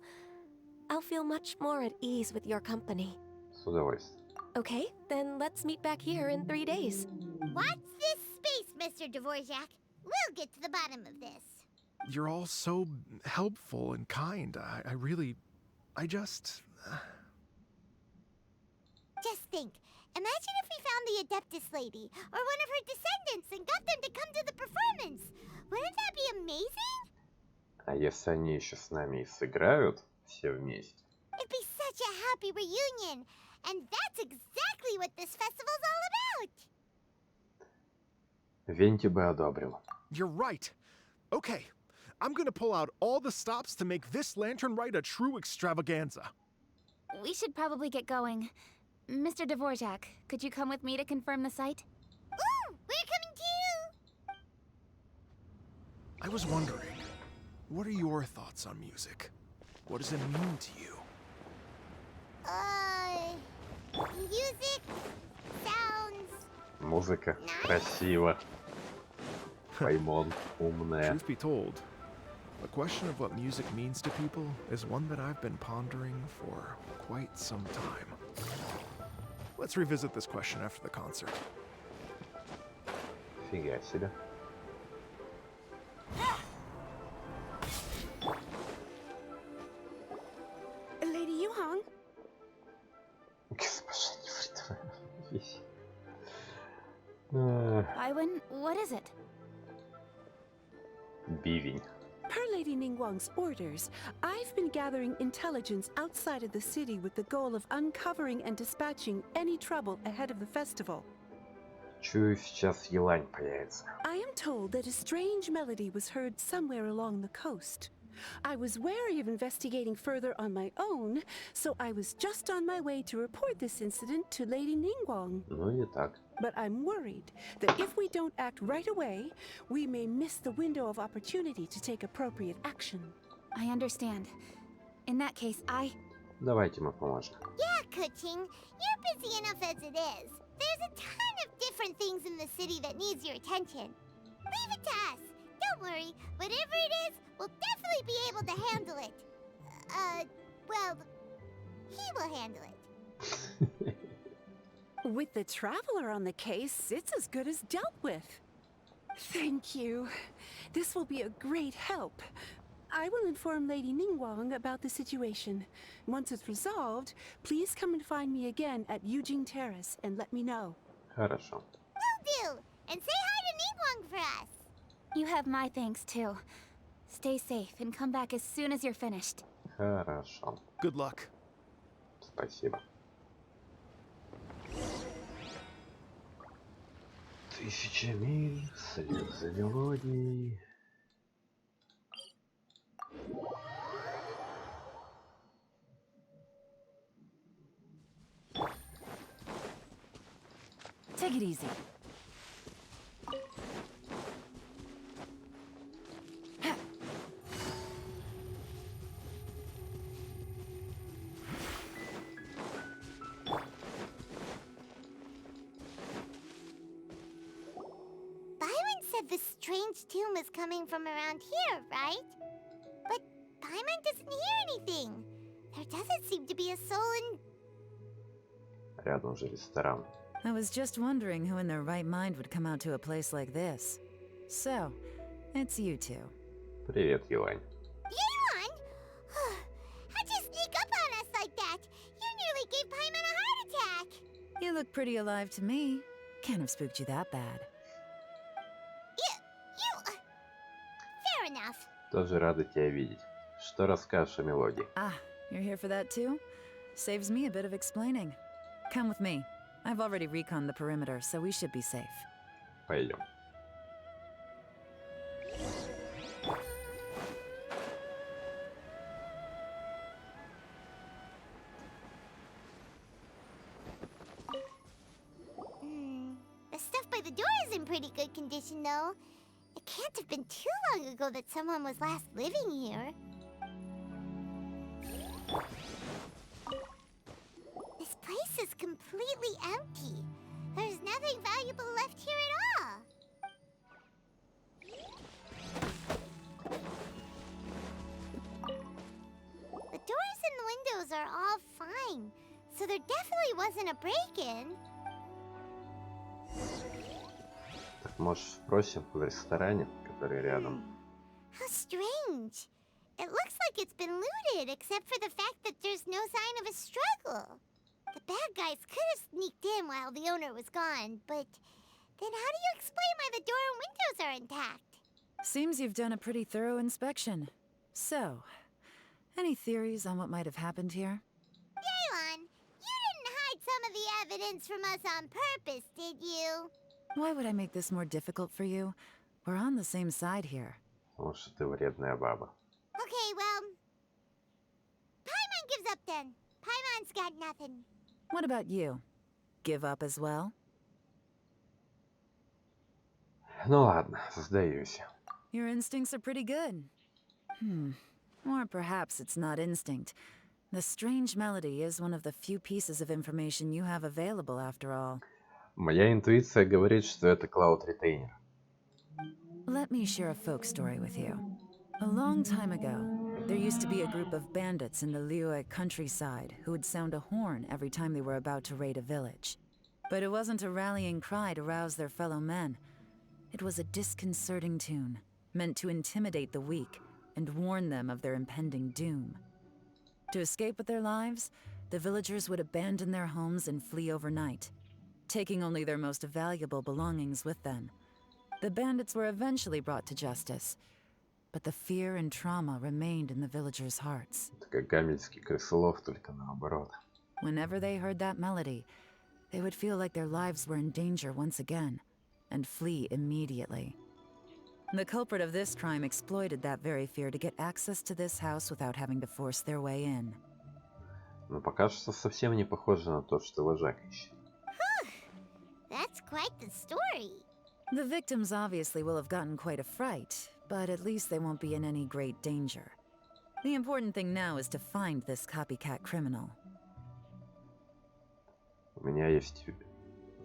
I'll feel much more at ease with your company. С удовольствием. Okay, then let's meet back here in 3 days. Watch this space, Mr. Dvorak. We'll get to the bottom of this. You're all so helpful and kind. I just... Just think. Imagine if we found the Adeptus lady, or one of her descendants, and got them to come to the performance. Wouldn't that be amazing? А если они еще с нами и сыграют все вместе? It'd be such a happy reunion. And that's exactly what this festival's all about. Венти бы одобрил. You're right. Okay, I'm gonna pull out all the stops to make this Lantern Rite a true extravaganza. We should probably get going. Mr. Dvorak, could you come with me to confirm the site? Ooh, we're coming too! I was wondering, what are your thoughts on music? What does it mean to you? Music sounds... Музыка красиво. Паймон умная. Truth be told, The question of what music means to people is one that I've been pondering for quite some time. Let's revisit this question after the concert. Фига себе. Lady Yuhang? Госпожа невредимая вещь. Iwan, what is it? Бивень. Per Lady Ningguang's orders, I've been gathering intelligence outside of the city with the goal of uncovering and dispatching any trouble ahead of the festival. Чую, сейчас елань появится. I am told that a strange melody was heard somewhere along the coast. I was wary of investigating further on my own, so I was just on my way to report this incident to Lady Ningguang. Ну не так. But I'm worried that if we don't act right away, we may miss the window of opportunity to take appropriate action. I understand. In that case, Давайте мы поможем. Yeah, Kuching, you're busy enough as it is. There's a ton of different things in the city that needs your attention. Leave it to us. Don't worry. Whatever it is, we'll definitely be able to handle it. Well, he will handle it. With the traveler on the case, it's as good as dealt with. Thank you. This will be a great help. I will inform Lady Ningguang about the situation. Once it's resolved, please come and find me again at Yujing Terrace and let me know. Хорошо. Will do. And say hi to Ningguang for us. You have my thanks too. Stay safe and come back as soon as you're finished. Хорошо. Good luck. Спасибо. Тысяча миль вслед за мелодией. Take it easy. The strange tune was coming from around here, right? But Paimon doesn't hear anything. There doesn't seem to be a soul in... Рядом же ресторан. I was just wondering who in their right mind would come out to a place like this. So, it's you two. Привет, елань. Yeon! How'd you sneak up on us like that? You nearly gave Paimon a heart attack. You look pretty alive to me. Can't have spooked you that bad. Fair enough. Тоже рада тебя видеть. Что расскажешь о мелодии? Ah, you're here for that too? Saves me a bit of explaining. Come with me. I've already reconned the perimeter, so we should be safe. Пойдем. The stuff by the door is in pretty good condition, though. It can't have been too long ago that someone was last living here. This place is completely empty. There's nothing valuable left here at all. The doors and the windows are all fine, so there definitely wasn't a break-in. Так, может, спросим в ресторане, который рядом? How strange. It looks like it's been looted, except for the fact that there's no sign of a struggle. The bad guys could have sneaked in while the owner was gone, but then how do you explain why the door and windows are intact? Seems you've done a pretty thorough inspection. So, any theories on what might have happened here? Yeon, you didn't hide some of the evidence from us on purpose, did you? Why would I make this more difficult for you? We're on the same side here. Потому что ты вредная баба. Okay, well... Paimon gives up then. Paimon's got nothing. What about you? Give up as well? Ну ладно, сдаюсь. Your instincts are pretty good. Or perhaps it's not instinct. The strange melody is one of the few pieces of information you have available after all. Моя интуиция говорит, что это клауд-ретейнер. Let me share a folk story with you. A long time ago, there used to be a group of bandits in the Liyue countryside who would sound a horn every time they were about to raid a village. But it wasn't a rallying cry to rouse their fellow men. It was a disconcerting tune, meant to intimidate the weak and warn them of their impending doom. To escape with their lives, the villagers would abandon their homes and flee overnight, taking only their most valuable belongings with them. The bandits were eventually brought to justice, but the fear and trauma remained in the villagers' hearts. Это как гамельский крысолов, только наоборот. Whenever they heard that melody, they would feel like their lives were in danger once again, and flee immediately. The culprit of this crime exploited that very fear to get access to this house without having to force their way in. Но пока что совсем не похоже на то, что вожак ищет. That's quite the story. The victims obviously will have gotten quite a fright, but at least they won't be in any great danger. The important thing now is to find this copycat criminal. У меня есть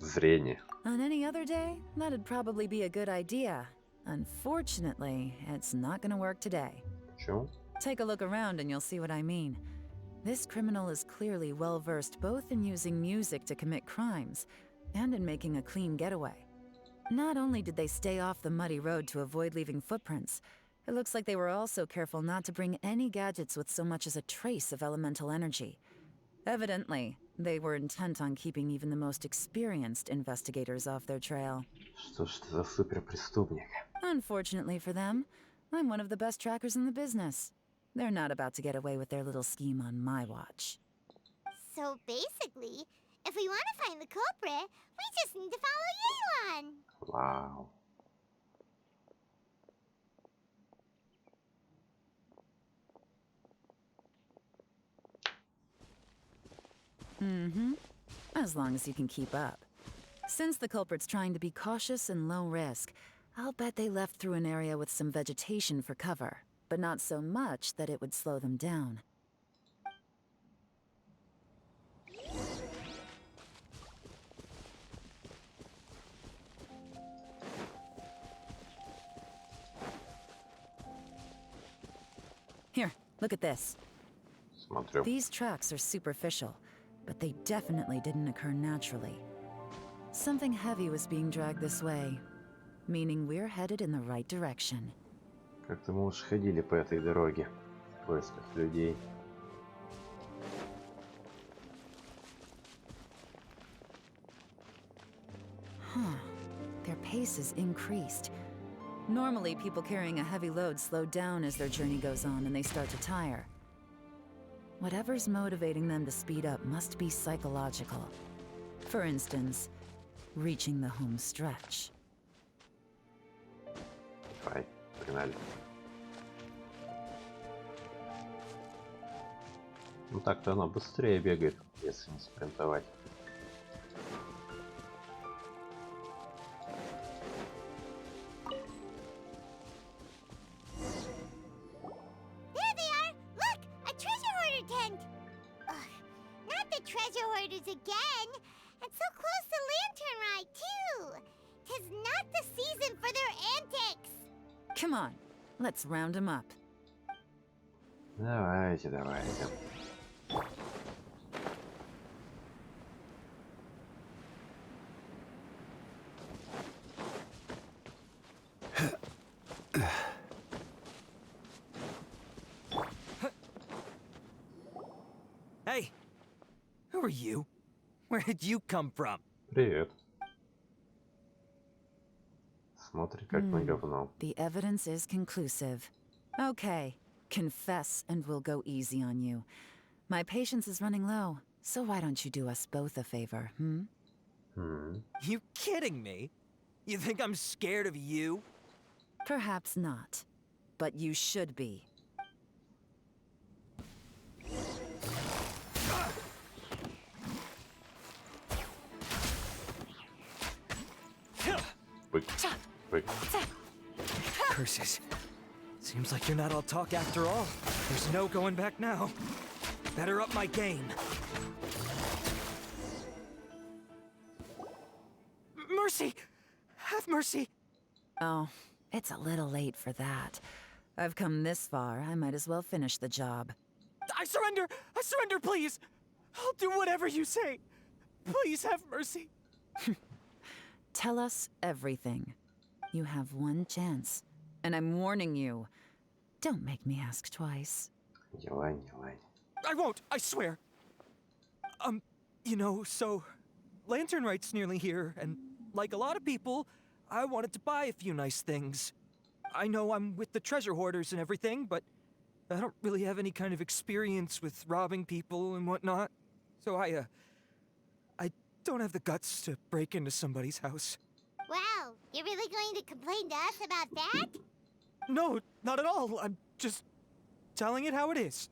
зрение. On any other day, that'd probably be a good idea. Unfortunately, it's not gonna work today. Почему? Take a look around and you'll see what I mean. This criminal is clearly well-versed both in using music to commit crimes and in making a clean getaway. Not only did they stay off the muddy road to avoid leaving footprints, it looks like they were also careful not to bring any gadgets with so much as a trace of elemental energy. Evidently, they were intent on keeping even the most experienced investigators off their trail. Что ж ты за суперпреступник? Unfortunately for them, I'm one of the best trackers in the business. They're not about to get away with their little scheme on my watch. So basically, if we want to find the culprit, we just need to follow Yelan. Вау. Mm-hmm. As long as you can keep up. Since the culprit's trying to be cautious and low risk, I'll bet they left through an area with some vegetation for cover, but not so much that it would slow them down. Here, look at this. Смотрю. These tracks are superficial, but they definitely didn't occur naturally. Something heavy was being dragged this way, meaning we're headed in the right direction. Как-то мы уж ходили по этой дороге в поисках людей. Huh. Their pace is increased. Normally, people carrying a heavy load slow down as their journey goes on and they start to tire. Whatever's motivating them to speed up must be psychological. For instance, reaching the home stretch. Давай, погнали. Ну так-то она быстрее бегает, если не спринтовать. There they are! Look! A treasure hoarder tent! Ugh, not the treasure hoarders again! And so close to Lantern Ride, too! 'Tis not the season for their antics! Come on, let's round them up. Давайте, давайте. Hey! Who are you? Where did you come from? Привет. Смотри, как на говно. The evidence is conclusive. Okay, confess and we'll go easy on you. My patience is running low, so why don't you do us both a favor, hmm? You kidding me? You think I'm scared of you? Perhaps not, but you should be. Бык. Curses. Seems like you're not all talk after all. There's no going back now. Better up my game. Mercy! Have mercy! Oh, it's a little late for that. I've come this far, I might as well finish the job. I surrender! I surrender, please! I'll do whatever you say. Please have mercy. Tell us everything. You have one chance, and I'm warning you. Don't make me ask twice. Елань, елань. I won't, I swear. So Lantern Right's nearly here, and like a lot of people, I wanted to buy a few nice things. I know I'm with the treasure hoarders and everything, but I don't really have any kind of experience with robbing people and whatnot. So I don't have the guts to break into somebody's house. Wow, you're really going to complain to us about that? No, not at all. I'm just telling it how it is.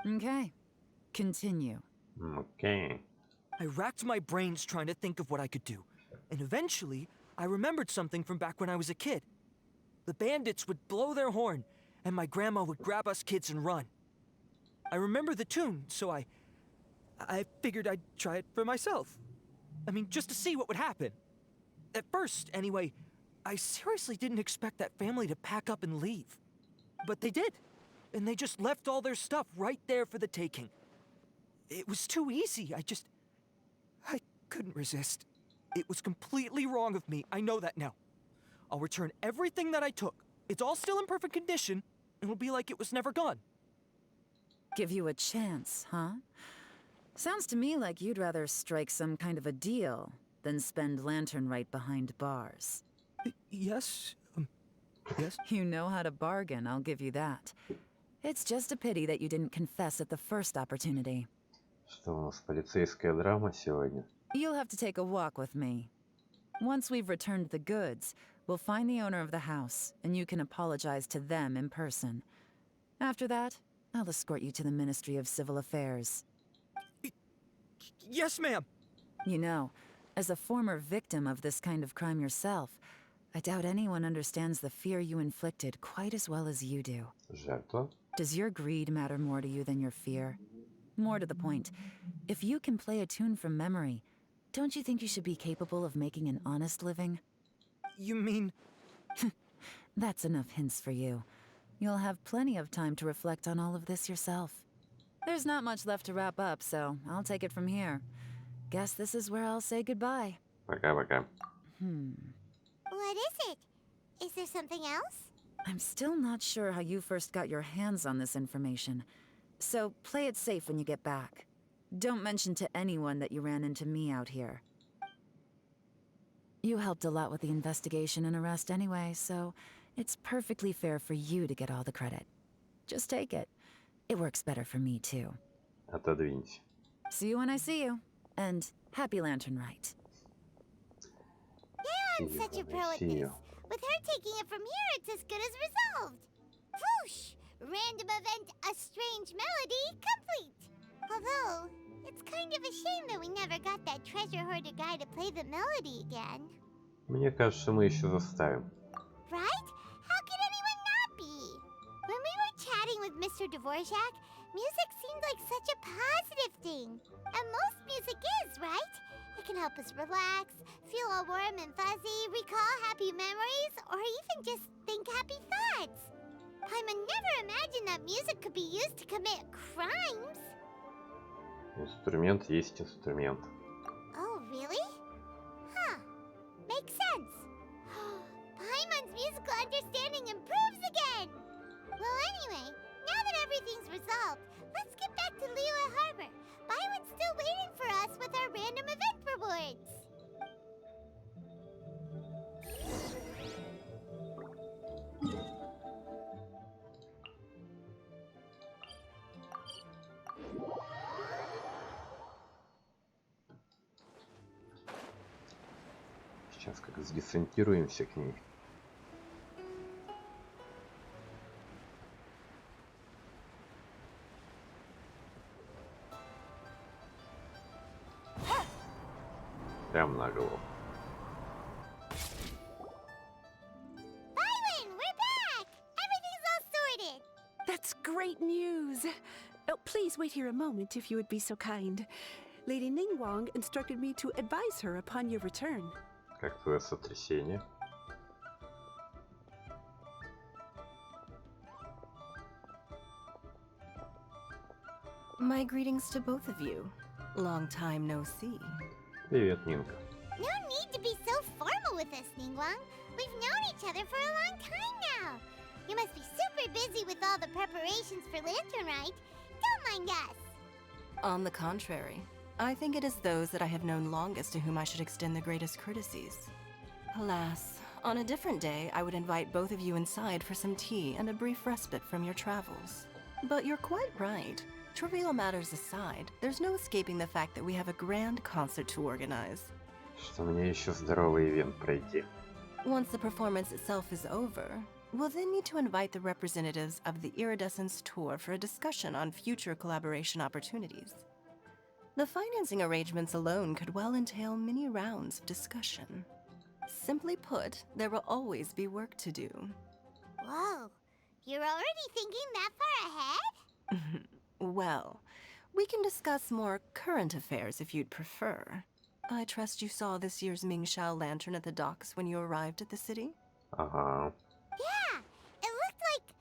Okay. Continue. Okay. I racked my brains trying to think of what I could do, and eventually I remembered something from back when I was a kid. The bandits would blow their horn, and my grandma would grab us kids and run. I remember the tune, so I figured I'd try it for myself. I mean, just to see what would happen. At first, anyway, I seriously didn't expect that family to pack up and leave. But they did, and they just left all their stuff right there for the taking. It was too easy. I couldn't resist. It was completely wrong of me. I know that now. I'll return everything that I took. It's all still in perfect condition, and it'll be like it was never gone. Give you a chance, huh? Sounds to me like you'd rather strike some kind of a deal than spend Lantern Right behind bars. Yes? Yes? You know how to bargain, I'll give you that. It's just a pity that you didn't confess at the first opportunity. Что у нас, полицейская драма сегодня? You'll have to take a walk with me. Once we've returned the goods, we'll find the owner of the house, and you can apologize to them in person. After that, I'll escort you to the Ministry of Civil Affairs. Yes, ma'am! You know, as a former victim of this kind of crime yourself, I doubt anyone understands the fear you inflicted quite as well as you do. Жертва? Does your greed matter more to you than your fear? More to the point, if you can play a tune from memory, don't you think you should be capable of making an honest living? You mean... That's enough hints for you. You'll have plenty of time to reflect on all of this yourself. There's not much left to wrap up, so I'll take it from here. Guess this is where I'll say goodbye. Пока-пока. What is it? Is there something else? I'm still not sure how you first got your hands on this information, so play it safe when you get back. Don't mention to anyone that you ran into me out here. You helped a lot with the investigation and arrest anyway, so it's perfectly fair for you to get all the credit. Just take it. It works better for me too. Отодвинься. See you when I see you, and happy Lantern Right. Yeah, I'm such a pro at this. With her taking it from here, it's as good as resolved. Whoosh! Random event, a strange melody, complete. Although, it's kind of a shame that we never got that treasure hoarder guy to play the melody again. Мне кажется, мы еще заставим. Right? How could anyone not be? When we were chatting with Mr. Dvorak, music seemed like such a positive thing. And most music is, right? It can help us relax, feel all warm and fuzzy, recall happy memories, or even just think happy thoughts. Pаймon never imagined that music could be used to commit crimes. Инструмент есть инструмент. Oh, really? Huh. Makes sense. Paimon's musical understanding improves again. Well, anyway, now that everything's resolved, let's get back to Liyue Harbor. Byron's still waiting for us with our random event rewards. Сейчас как сдесантируемся к ней. Прям на голову. Byron, we're back! Everything's all sorted. That's great news. Oh, please wait here a moment if you would be so kind. Lady Ningguang instructed me to advise her upon your return. Как твое сотрясение? My greetings to both of you. Long time no see. Привет, Нинка. No need to be so formal with us, Ningguang. We've known each other for a long time now. You must be super busy with all the preparations for Lantern Rite. Don't mind us. On the contrary, I think it is those that I have known longest to whom I should extend the greatest courtesies. Alas, on a different day, I would invite both of you inside for some tea and a brief respite from your travels. But you're quite right. Trivial matters aside, there's no escaping the fact that we have a grand concert to organize. Что мне еще здоровый ивент пройти. Once the performance itself is over, we'll then need to invite the representatives of the Iridescence Tour for a discussion on future collaboration opportunities. The financing arrangements alone could well entail many rounds of discussion. Simply put, there will always be work to do. Whoa, you're already thinking that far ahead? Well, we can discuss more current affairs if you'd prefer. I trust you saw this year's Mingxiao lantern at the docks when you arrived at the city? Ага. Yeah, it looked like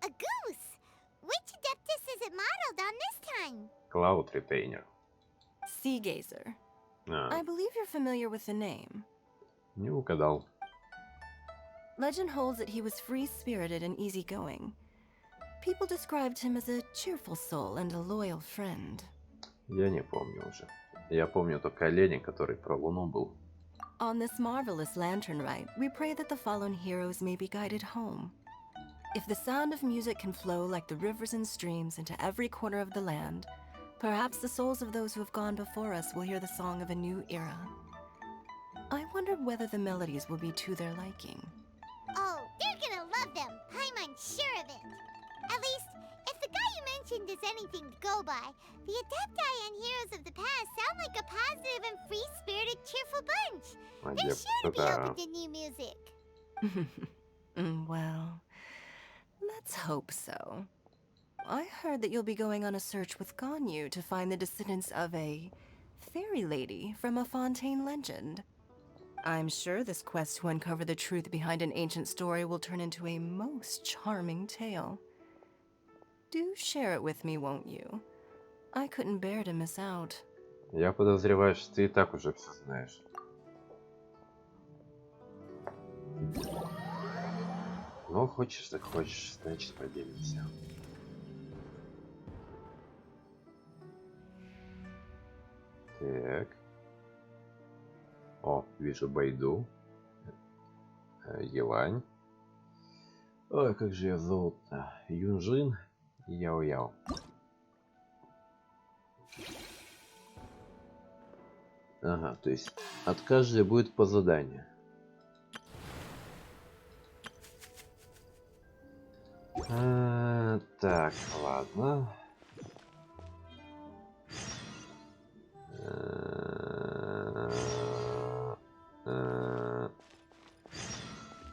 a goose. Which Adeptus is it modeled on this time? Cloud Retainer. Sea Gazer. I believe you're familiar with the name. Не угадал. Legend holds that he was free-spirited and easygoing. People described him as a cheerful soul and a loyal friend. Я не помню уже. Я помню только оленя, который про Луну был. On this marvelous lantern rite, we pray that the fallen heroes may be guided home. If the sound of music can flow like the rivers and streams into every corner of the land, perhaps the souls of those who have gone before us will hear the song of a new era. I wondered whether the melodies will be to their liking. Oh, they're gonna love them. Paimon's sure of it. At least, if the guy you mentioned is anything to go by, the Adepti and heroes of the past sound like a positive and free-spirited, cheerful bunch. They're sure to be open to new music. Well, let's hope so. I heard that you'll be going on a search with Gань Yuy to find the descendants of a fairy lady from a Fontaine legend. I'm sure this quest to uncover the truth behind an ancient story will turn into a most charming tale. Do share it with me, won't you? I couldn't bear to miss out. Я подозреваю, что ты и так уже все знаешь. Ну, хочешь, так хочешь, значит, поделимся. Так. О, вижу Байду. Елань. Ой, как же я зовут-то? Юнжин и Яо-Яо. Ага, то есть от каждой будет по заданию. Так, ладно.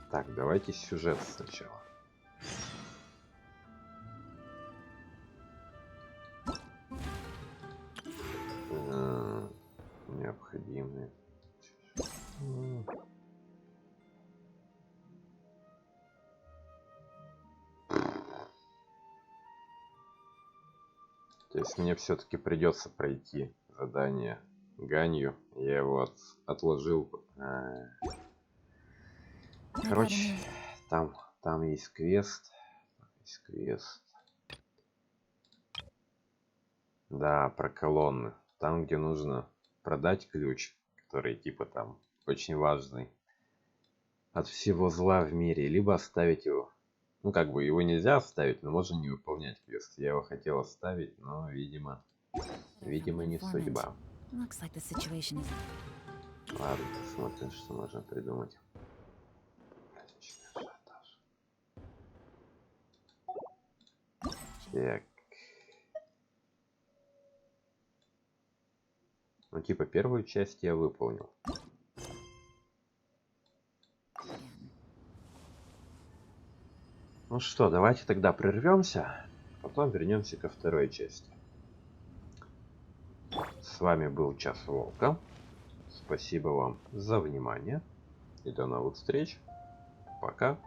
Так, давайте сюжет сначала. Необходимые. То есть мне все-таки придется пройти задание Ганью. Я его отложил. Короче, там есть квест. Да, про колонны. Там, где нужно продать ключ, который типа там очень важный от всего зла в мире, либо оставить его. Ну, как бы его нельзя оставить, но можно не выполнять квест. Я его хотел оставить, но, видимо, не судьба. Ладно, посмотрим, что можно придумать. Так. Ну, типа, первую часть я выполнил. Ну что, давайте тогда прервемся, потом вернемся ко второй части. С вами был Час Волка. Спасибо вам за внимание и до новых встреч. Пока.